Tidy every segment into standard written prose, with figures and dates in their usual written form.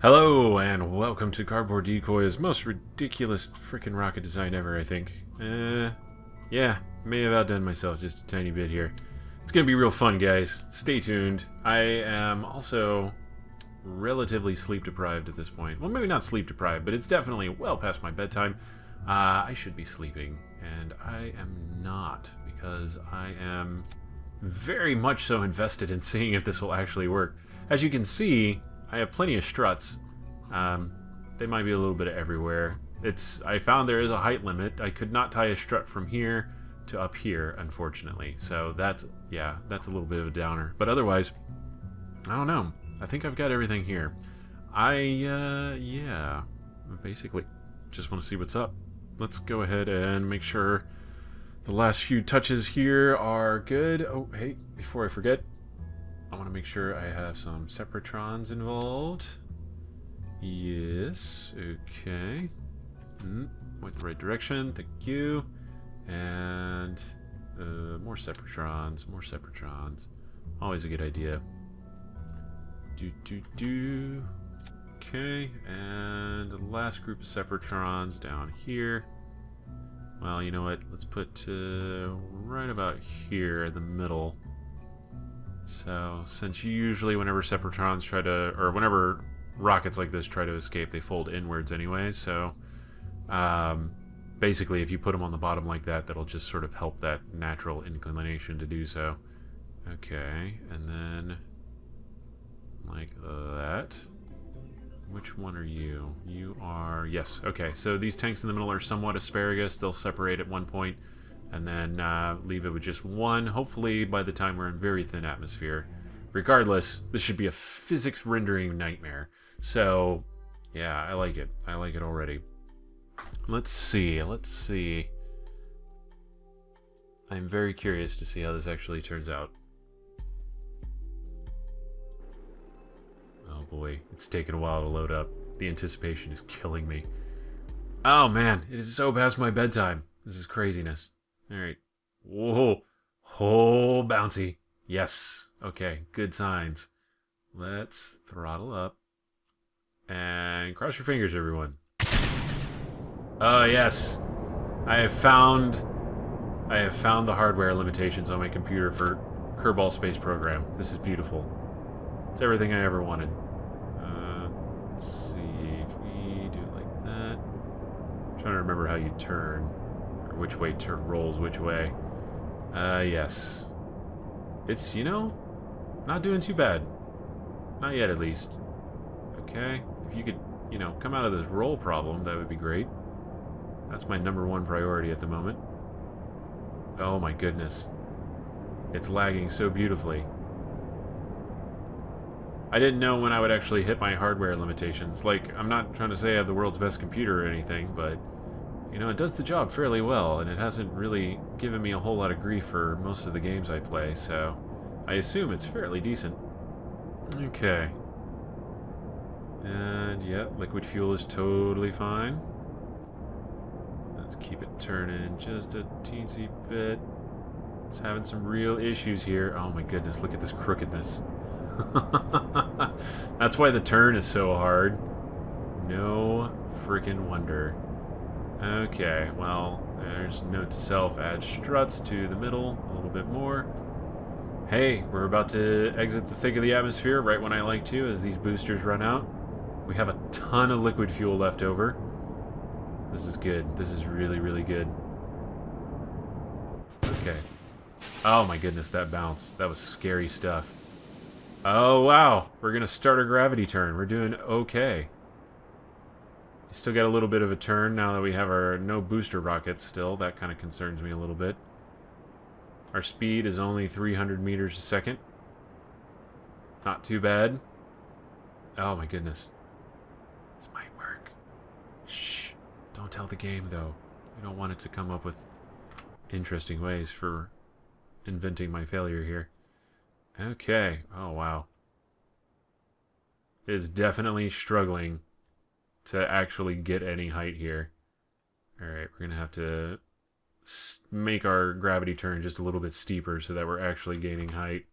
Hello, and welcome to Cardboard Decoy's most ridiculous freaking rocket design ever, I think. Yeah, may have outdone myself just a tiny bit here. It's gonna be real fun, guys. Stay tuned. I am also relatively sleep deprived at this point. Well, maybe not sleep deprived, but it's definitely well past my bedtime. I should be sleeping, and I am not, because I am very much so invested in seeing if this will actually work. As you can see, I have plenty of struts. They might be a little bit everywhere. I found there is a height limit. I could not tie a strut from here to up here, unfortunately. So that's a little bit of a downer. But otherwise, I don't know. I think I've got everything here. Yeah, basically just want to see what's up. Let's go ahead and make sure the last few touches here are good. Oh, hey, before I forget, I want to make sure I have some Separatrons involved. Yes, okay. Went the right direction, thank you. And more Separatrons, more Separatrons. Always a good idea. Okay, and the last group of Separatrons down here. Well, you know what? Let's put right about here in the middle. So, since usually whenever Separatrons try to, or whenever rockets like this try to escape, they fold inwards anyway, so basically if you put them on the bottom like that, that'll just sort of help that natural inclination to do so. Okay, and then like that. Which one are you? You are, yes, okay, so these tanks in the middle are somewhat asparagus. They'll separate at one point and then leave it with just one, hopefully by the time we're in very thin atmosphere. Regardless, this should be a physics rendering nightmare. So, yeah, I like it. I like it already. Let's see. I'm very curious to see how this actually turns out. Oh boy, it's taken a while to load up. The anticipation is killing me. Oh man, it is so past my bedtime. This is craziness. Alright. Whoa. Oh, bouncy. Yes. Okay, good signs. Let's throttle up. And cross your fingers, everyone. Oh, yes. I have found the hardware limitations on my computer for Kerbal Space Program. This is beautiful. It's everything I ever wanted. Let's see if we do it like that. I'm trying to remember how you turn, or which way turn rolls which way. Yes. It's, you know, not doing too bad. Not yet, at least. Okay. If you could, you know, come out of this roll problem, that would be great. That's my #1 priority at the moment. Oh my goodness. It's lagging so beautifully. I didn't know when I would actually hit my hardware limitations. Like, I'm not trying to say I have the world's best computer or anything, but, you know, it does the job fairly well, and it hasn't really given me a whole lot of grief for most of the games I play, so I assume it's fairly decent. Okay. And, yeah, liquid fuel is totally fine. Let's keep it turning just a teensy bit. It's having some real issues here. Oh my goodness, look at this crookedness. That's why the turn is so hard. No freaking wonder. Okay, well, there's note to self, add struts to the middle a little bit more. Hey, we're about to exit the thick of the atmosphere right when I like to, as these boosters run out. We have a ton of liquid fuel left over. This is good. This is really, really good. Okay. Oh my goodness, that bounce. That was scary stuff. Oh wow, we're gonna start our gravity turn. We're doing okay. We still got a little bit of a turn now that we have our no booster rockets still. That kind of concerns me a little bit. Our speed is only 300 meters a second. Not too bad. Oh my goodness. This might work. Shh. Don't tell the game though. We don't want it to come up with interesting ways for inventing my failure here. Okay. Oh, wow. It is definitely struggling to actually get any height here. Alright, we're going to have to make our gravity turn just a little bit steeper so that we're actually gaining height.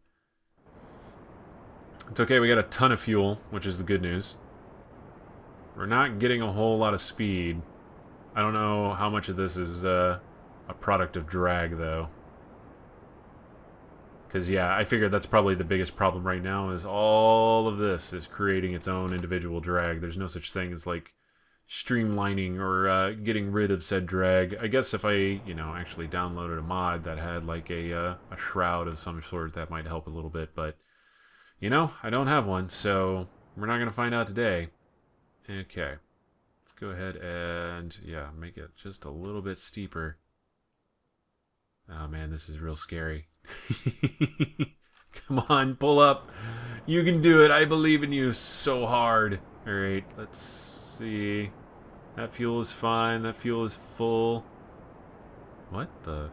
It's okay, we got a ton of fuel, which is the good news. We're not getting a whole lot of speed. I don't know how much of this is a product of drag, though. Because, yeah, I figured that's probably the biggest problem right now, is all of this is creating its own individual drag. There's no such thing as, like, streamlining or getting rid of said drag. I guess if I, you know, actually downloaded a mod that had, like, a shroud of some sort, that might help a little bit. But, you know, I don't have one, so we're not going to find out today. Okay. Let's go ahead and, yeah, make it just a little bit steeper. Oh, man, this is real scary. Come on, pull up. You can do it. I believe in you so hard. Alright, let's see. That fuel is fine. That fuel is full. What the?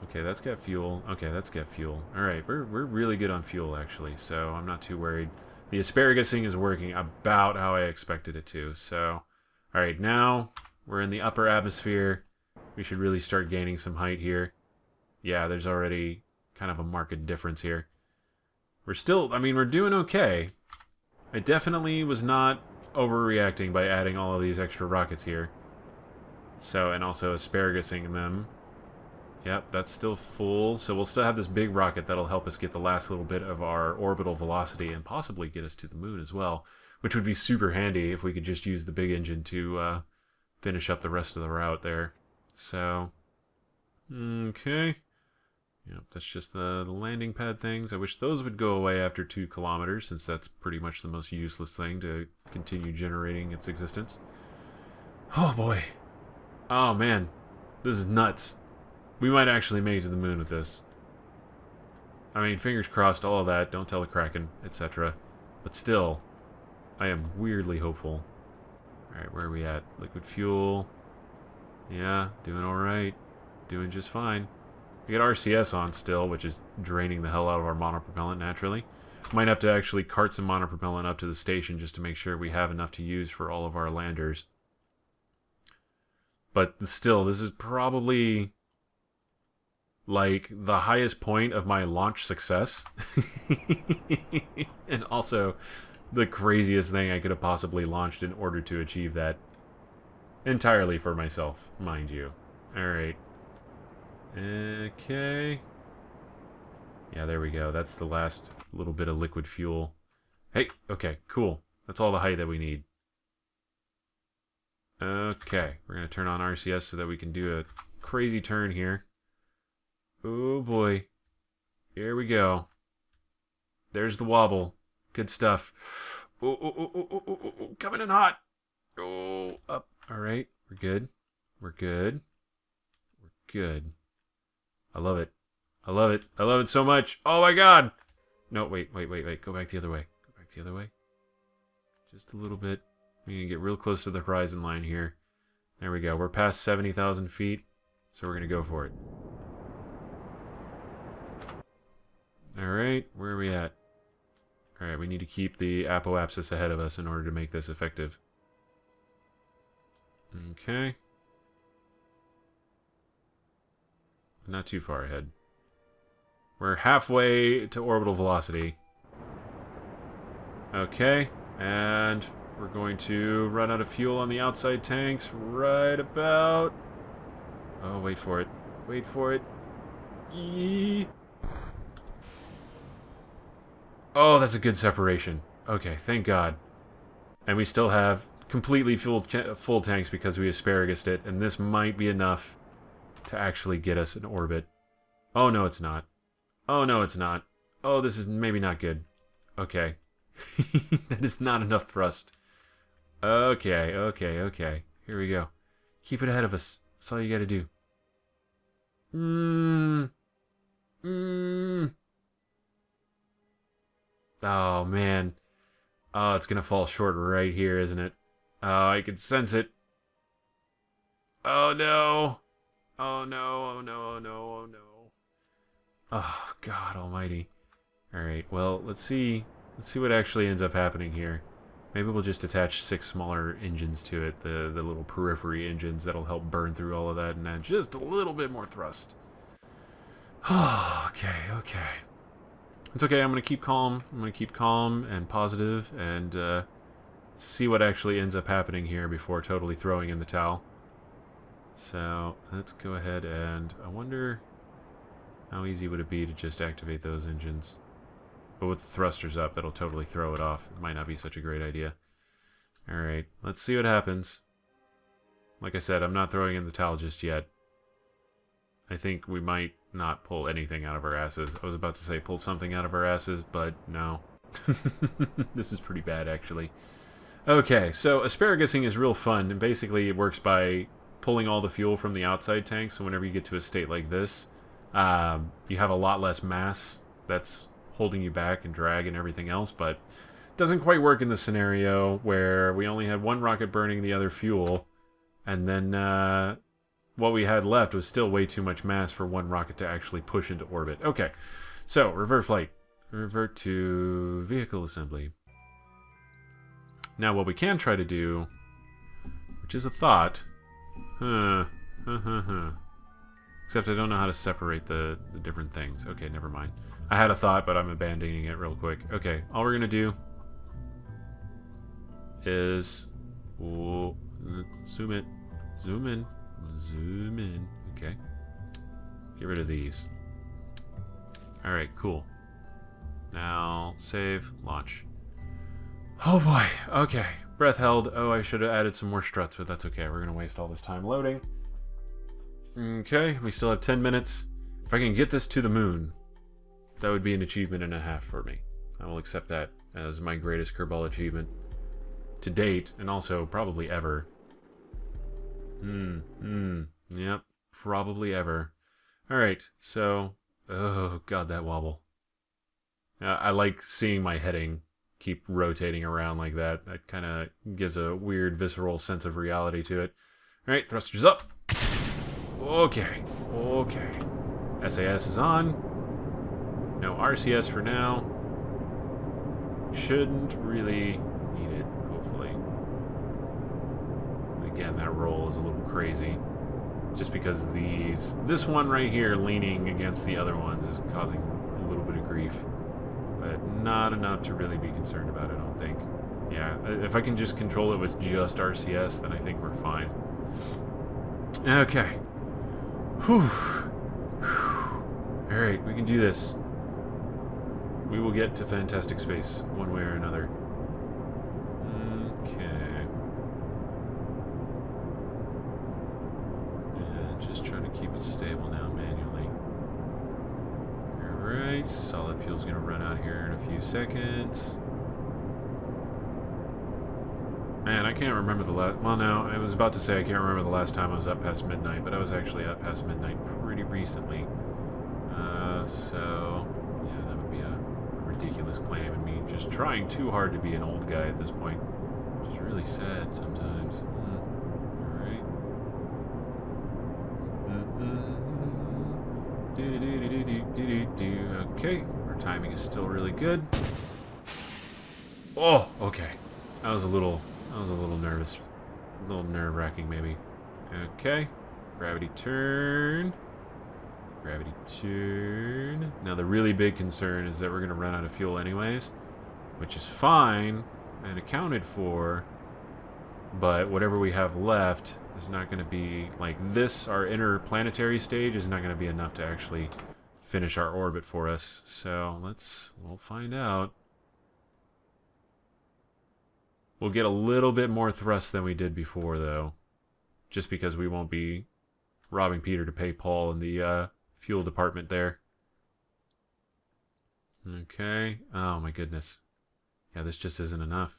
Okay, that's got fuel. Okay, that's got fuel. Alright, we're really good on fuel, actually, so I'm not too worried. The asparagusing is working about how I expected it to, so... Alright, now we're in the upper atmosphere. We should really start gaining some height here. Yeah, there's already kind of a marked difference here. We're still, I mean, we're doing okay. I definitely was not overreacting by adding all of these extra rockets here. So, and also asparagusing them. Yep, that's still full. So we'll still have this big rocket that'll help us get the last little bit of our orbital velocity and possibly get us to the moon as well. Which would be super handy if we could just use the big engine to finish up the rest of the route there. So, okay. Yep, that's just the landing pad things. I wish those would go away after 2 kilometers, since that's pretty much the most useless thing to continue generating its existence. Oh boy. Oh man. This is nuts. We might actually make it to the moon with this. I mean, fingers crossed, all of that. Don't tell the Kraken, etc. But still, I am weirdly hopeful. Alright, where are we at? Liquid fuel. Yeah, doing alright. Doing just fine. We got RCS on still, which is draining the hell out of our monopropellant naturally. Might have to actually cart some monopropellant up to the station just to make sure we have enough to use for all of our landers. But still, this is probably like the highest point of my launch success. And also the craziest thing I could have possibly launched in order to achieve that. Entirely for myself, mind you. Alright. Okay. Yeah, there we go. That's the last little bit of liquid fuel. Hey, okay, cool. That's all the height that we need. Okay, we're going to turn on RCS so that we can do a crazy turn here. Oh boy. Here we go. There's the wobble. Good stuff. Oh, coming in hot. Oh, up. Alright, we're good. We're good. We're good. I love it. I love it. I love it so much. Oh my god! No, wait. Go back the other way. Go back the other way. Just a little bit. We need to get real close to the horizon line here. There we go. We're past 70,000 feet, so we're going to go for it. Alright, where are we at? Alright, we need to keep the apoapsis ahead of us in order to make this effective. Okay. Not too far ahead. We're halfway to orbital velocity. Okay, and we're going to run out of fuel on the outside tanks right about... Oh, wait for it. Wait for it. Yee. Oh, that's a good separation. Okay, thank God. And we still have completely full tanks because we asparagused it, and this might be enough to actually get us in orbit. Oh, no, it's not. Oh, no, it's not. Oh, this is maybe not good. Okay. That is not enough thrust. Okay. Here we go. Keep it ahead of us. That's all you gotta do. Oh, man. Oh, it's gonna fall short right here, isn't it? Oh, I can sense it. Oh, no. Oh, no. Oh, God almighty. Alright, well, let's see what actually ends up happening here. Maybe we'll just attach 6 smaller engines to it, the little periphery engines that'll help burn through all of that and add just a little bit more thrust. Okay. It's okay, I'm gonna keep calm. I'm gonna keep calm and positive and see what actually ends up happening here before totally throwing in the towel. So let's go ahead and I wonder how easy would it be to just activate those engines. But with the thrusters up, that'll totally throw it off. It might not be such a great idea. Alright, let's see what happens. Like I said, I'm not throwing in the towel just yet. I think we might not pull anything out of our asses. I was about to say pull something out of our asses, but no. This is pretty bad, actually. Okay, so asparagus-ing is real fun, and basically it works by pulling all the fuel from the outside tank, so whenever you get to a state like this, you have a lot less mass that's holding you back and drag and everything else, but it doesn't quite work in the scenario where we only had one rocket burning the other fuel, and then what we had left was still way too much mass for one rocket to actually push into orbit. Okay, so revert flight. Revert to vehicle assembly. Now what we can try to do, which is a thought, except I don't know how to separate the different things. Okay, never mind. I had a thought, but I'm abandoning it real quick. Okay, all we're gonna do is zoom in, zoom in, zoom in. Okay, get rid of these. All right, cool. Now save, launch. Oh boy. Okay, breath held. Oh, I should have added some more struts, but that's okay. We're gonna waste all this time loading. Okay, we still have 10 minutes. If I can get this to the moon, that would be an achievement and a half for me. I will accept that as my greatest Kerbal achievement to date, and also probably ever. Yep, probably ever. Alright, so... Oh, God, that wobble. I like seeing my heading keep rotating around like that. That kind of gives a weird, visceral sense of reality to it. Alright, thrusters up. Okay, okay. SAS is on. No RCS for now. Shouldn't really need it, hopefully. Again, that roll is a little crazy. Just because this one right here leaning against the other ones is causing a little bit of grief. But not enough to really be concerned about, I don't think. Yeah, if I can just control it with just RCS, then I think we're fine. Okay. Whew. Alright, we can do this. We will get to fantastic space, one way or another. Okay. Yeah, just trying to keep it stable now manually. Alright, solid fuel's gonna run out here in a few seconds. Man, I can't remember the last... Well, no, I was about to say I can't remember the last time I was up past midnight, but I was actually up past midnight pretty recently. So, yeah, that would be a ridiculous claim, and me just trying too hard to be an old guy at this point, which is really sad sometimes. Alright. Okay, our timing is still really good. Oh, okay. That was a little nervous. A little nerve-wracking, maybe. Okay. Gravity turn. Gravity turn. Now, the really big concern is that we're going to run out of fuel anyways, which is fine and accounted for, but whatever we have left is not going to be, like this, our interplanetary stage, is not going to be enough to actually finish our orbit for us. So, we'll find out. We'll get a little bit more thrust than we did before, though. Just because we won't be robbing Peter to pay Paul in the fuel department there. Okay. Oh, my goodness. Yeah, this just isn't enough.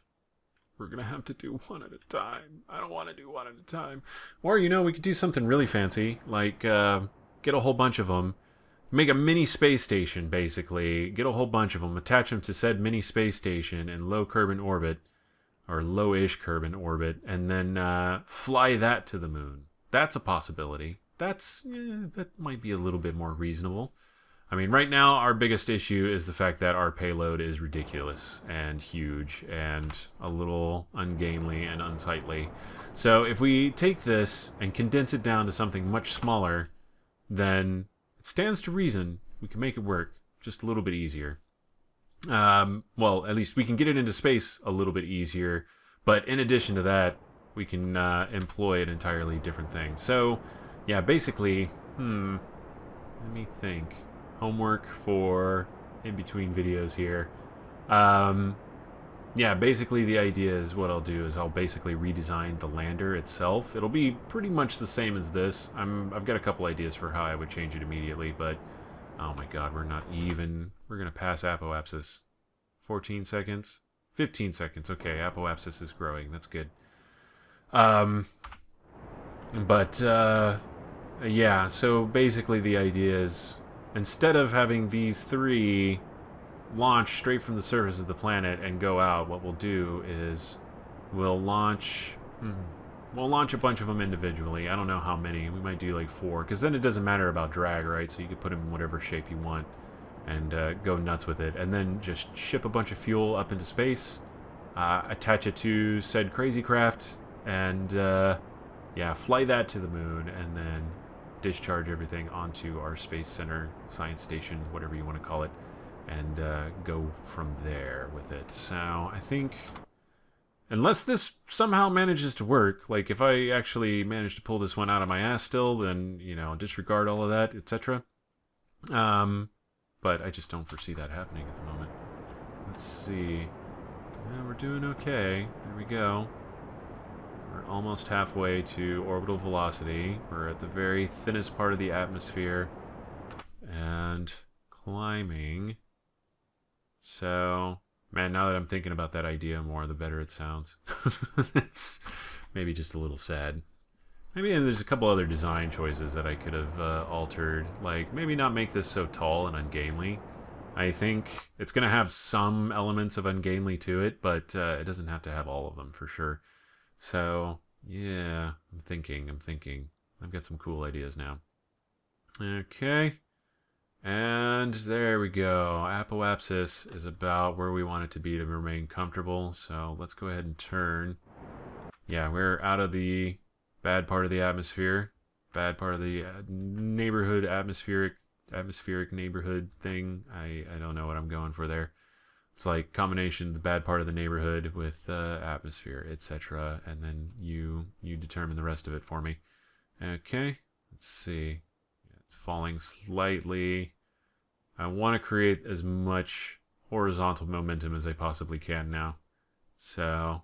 We're going to have to do one at a time. I don't want to do one at a time. Or, you know, we could do something really fancy. Like, get a whole bunch of them. Make a mini space station, basically. Get a whole bunch of them. Attach them to said mini space station in low Kerbal orbit. Or low-ish Kerbal orbit, and then fly that to the moon. That's a possibility. That might be a little bit more reasonable. I mean, right now, our biggest issue is the fact that our payload is ridiculous and huge and a little ungainly and unsightly. So if we take this and condense it down to something much smaller, then it stands to reason we can make it work just a little bit easier. Well, at least we can get it into space a little bit easier, But in addition to that, we can employ an entirely different thing. So, yeah, basically, let me think. Homework for in-between videos here. Yeah, basically the idea is what I'll do is I'll basically redesign the lander itself. It'll be pretty much the same as this. I've got a couple ideas for how I would change it immediately, but oh my god, we're not even. We're gonna pass apoapsis. 14 seconds? 15 seconds. Okay, apoapsis is growing. That's good. Yeah, so basically the idea is instead of having these three launch straight from the surface of the planet and go out, what we'll do is we'll launch a bunch of them individually. I don't know how many. We might do like 4, because then it doesn't matter about drag, right? So you can put them in whatever shape you want and go nuts with it. And then just ship a bunch of fuel up into space, attach it to said crazy craft, and yeah, fly that to the moon, and then discharge everything onto our space center, science station, whatever you want to call it, and go from there with it. So I think, unless this somehow manages to work, like if I actually manage to pull this one out of my ass still, then, you know, disregard all of that, etc. But I just don't foresee that happening at the moment. Let's see. Yeah, we're doing okay. There we go. We're almost halfway to orbital velocity. We're at the very thinnest part of the atmosphere. And climbing. So, man, now that I'm thinking about that idea more, the better it sounds. It's maybe just a little sad. Maybe there's a couple other design choices that I could have altered. Like, maybe not make this so tall and ungainly. I think it's going to have some elements of ungainly to it, but it doesn't have to have all of them, for sure. So, yeah, I'm thinking. I've got some cool ideas now. Okay. And there we go. Apoapsis is about where we want it to be to remain comfortable. So let's go ahead and turn. Yeah, we're out of the bad part of the atmosphere. Bad part of the neighborhood, atmospheric neighborhood thing. I don't know what I'm going for there. It's like combination of the bad part of the neighborhood with atmosphere, etc. And then you determine the rest of it for me. Okay, let's see. It's falling slightly. I want to create as much horizontal momentum as I possibly can now. So,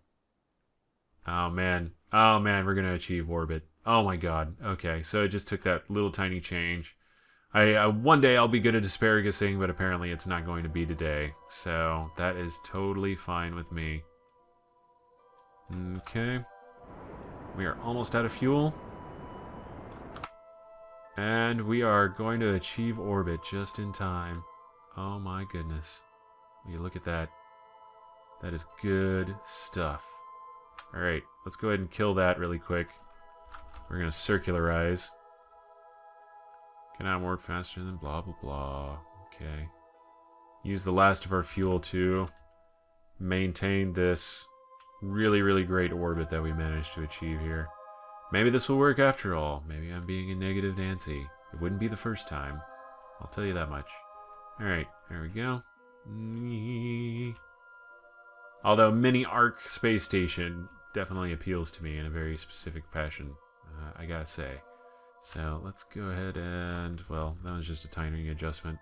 oh man, we're gonna achieve orbit. Oh my god. Okay, so it just took that little tiny change. One day I'll be good at asparagusing, but apparently it's not going to be today. So that is totally fine with me. Okay, we are almost out of fuel. And we are going to achieve orbit just in time. Oh my goodness. Will you look at that? That is good stuff. Alright, let's go ahead and kill that really quick. We're going to circularize. Can I work faster than blah blah blah. Okay. Use the last of our fuel to maintain this really, really great orbit that we managed to achieve here. Maybe this will work after all. Maybe I'm being a negative Nancy. It wouldn't be the first time. I'll tell you that much. Alright, there we go. Although Mini Arc Space Station definitely appeals to me in a very specific fashion, I gotta say. So let's go ahead and, well, that was just a timing adjustment.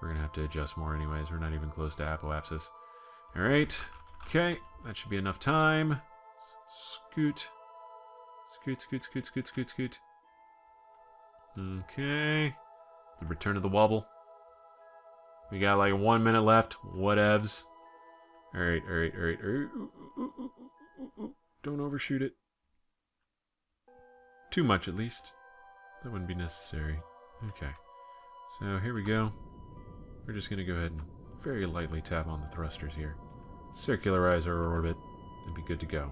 We're gonna have to adjust more anyways. We're not even close to apoapsis. Alright, okay, that should be enough time. Scoot. Scoot. Okay. The return of the wobble. We got like 1 minute left. Whatevs. Alright. Don't overshoot it. Too much, at least. That wouldn't be necessary. Okay. So here we go. We're just going to go ahead and very lightly tap on the thrusters here. Circularize our orbit and be good to go.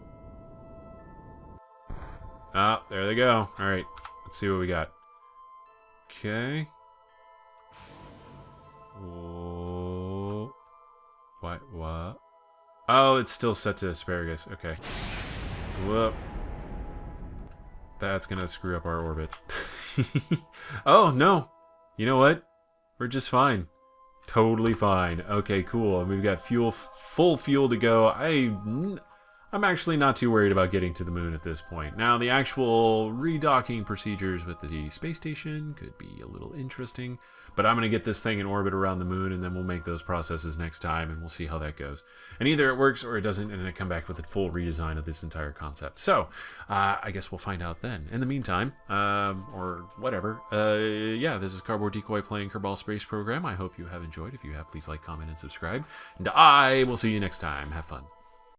Ah, there they go. Alright, let's see what we got. Okay. Whoa. What? Oh, it's still set to asparagus. Okay. Whoop. That's gonna screw up our orbit. Oh, no. You know what? We're just fine. Totally fine. Okay, cool. And we've got full fuel to go. I'm actually not too worried about getting to the moon at this point. Now, the actual redocking procedures with the space station could be a little interesting, but I'm going to get this thing in orbit around the moon, and then we'll make those processes next time, and we'll see how that goes. And either it works or it doesn't, and I come back with a full redesign of this entire concept. So, I guess we'll find out then. In the meantime, or whatever, yeah, this is Cardboard Decoy playing Kerbal Space Program. I hope you have enjoyed. If you have, please like, comment, and subscribe. And I will see you next time. Have fun.